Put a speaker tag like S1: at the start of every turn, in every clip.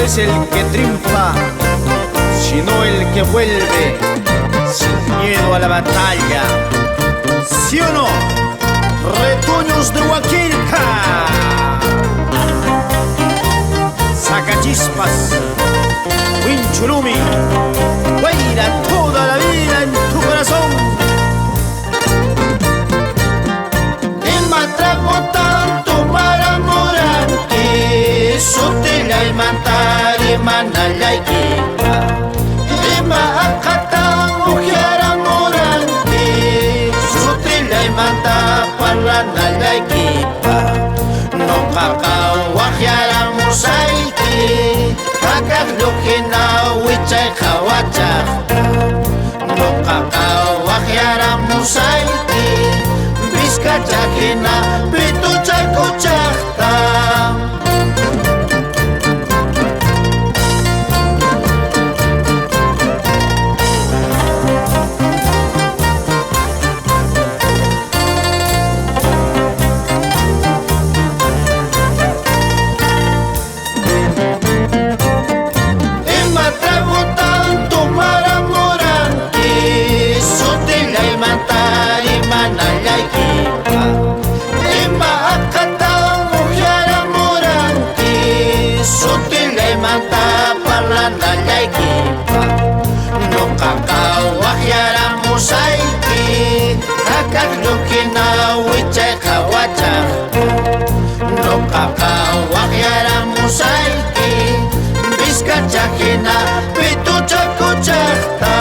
S1: es el que triunfa, sino el que vuelve sin miedo a la batalla. ¿Sí o no? Retoños de Huaquilca, Sacachispas, Huinchurumi, Guaira, toda la vida en tu corazón.
S2: Tanto Maramoranque, Sotela y Mantari, Manala y Quipa. Ema Acatán, Mujiara Moranque, Sotela y Manta, Palanala y Quipa. No cacao, Guajiara Mosaiki, Cacas lo que na huicha y jahuacha. No cacao, Guajiara Mosaiki, Vizcachajena, Pituchacochachta. Ematrago tanto Maramoranque, Sotela y Mantari, Manala y Quipa. Ema Acatán, Mujiara Moranque, Sotela y Manta, Palanala y Quipa. No cacao, Guajiara Mosaiki, Cacas lo que na huicha y jahuacha. No cacao, Guajiara Mosaiki, Vizcachajena, Pituchacochachta.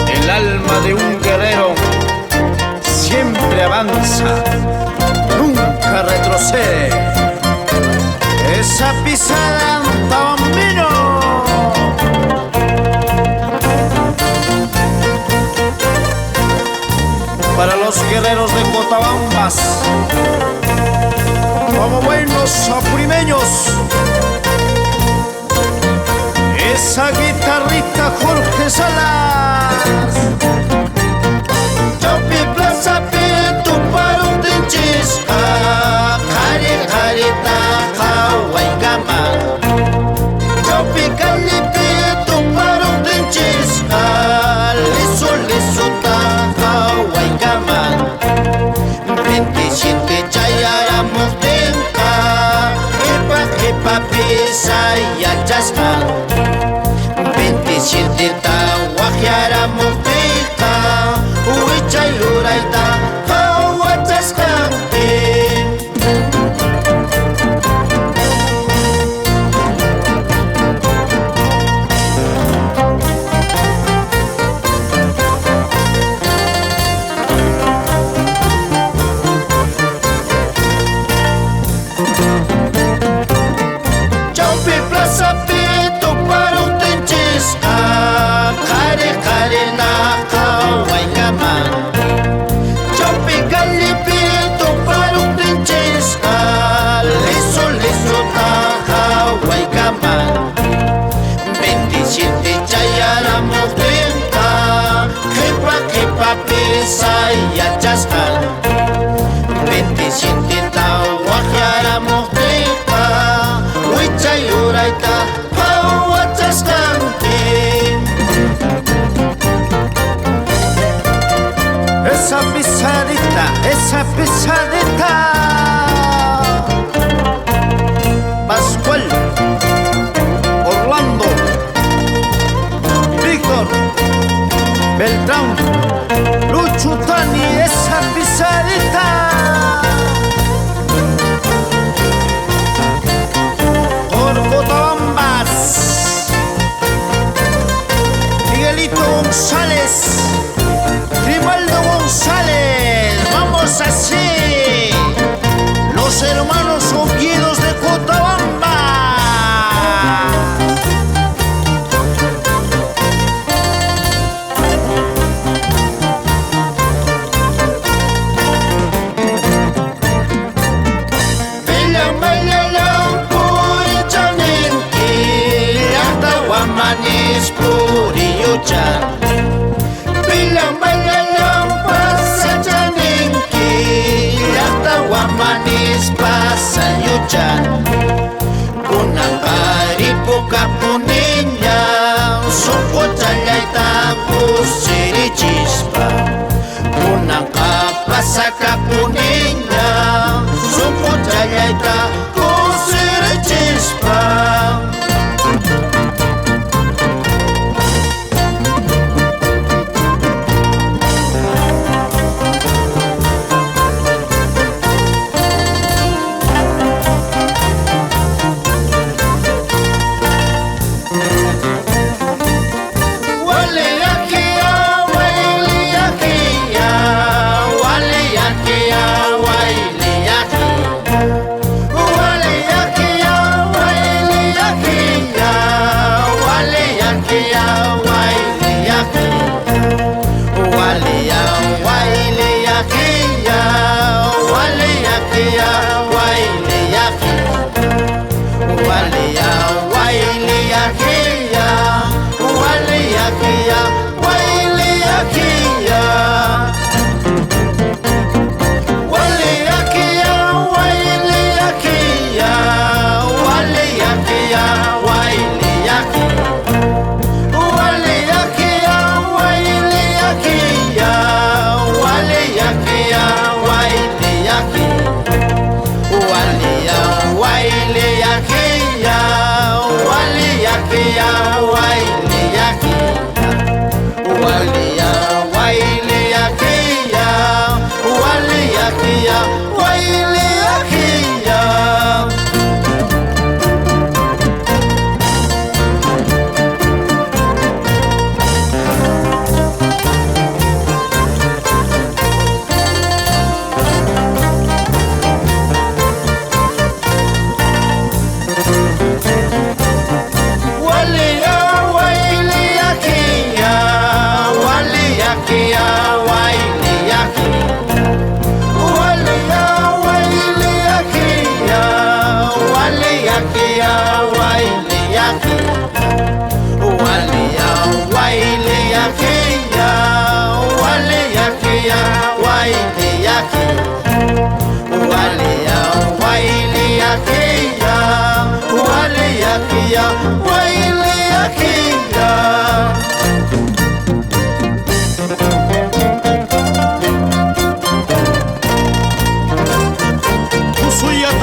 S1: El alma de un guerrero siempre avanza, nunca retrocede. Esa pisada Tabambino. Para los guerreros de Cotabambas, como buenos apurimeños, esa guitarrita Jorge Salas.
S2: Chopi plaza pe tu paro de chisca, Jare jarita Hawaii gama. Chopi cali pe tu paro de chisca, Liso liso ta Hawaii gama. 27 chayara muftenka, Epa pisa y achasca. 27 ta Guajiara muftenka, Huicha y Luraita, Hahuachascante. Chaupi plaza pe tu paro tenchisca, Jare na Hawaii gama. Chaupi cali pe tu paro tenchisca, Liso liso ta Hawaii gama. 27 chayara muftenka, Jepa pisa y achasca. 27 ta Guajiara muftenka, Huicha y Uraita, Hahuachascante.
S1: Esa pisadita. Pascual, Orlando, Víctor, Beltrán, Lucho Tani, esa pisadita. Por Cotabambas, Miguelito González, Grimaldo González, vamos así, los hermanos Oviedos de Cotabamba.
S2: Manis puri yuchan, bilang bayalang pasajaninki, yata wa yuchan kunangaripuka puniña suku chayayta kusirichispa kunanqa pasaka puniña suku chayayta kusirichispa.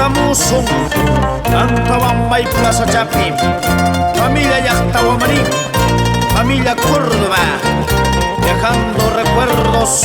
S1: Tamusong Antawang may Plaza Chapim Familia Yachtawamarín Familia Córdoba Dejando recuerdos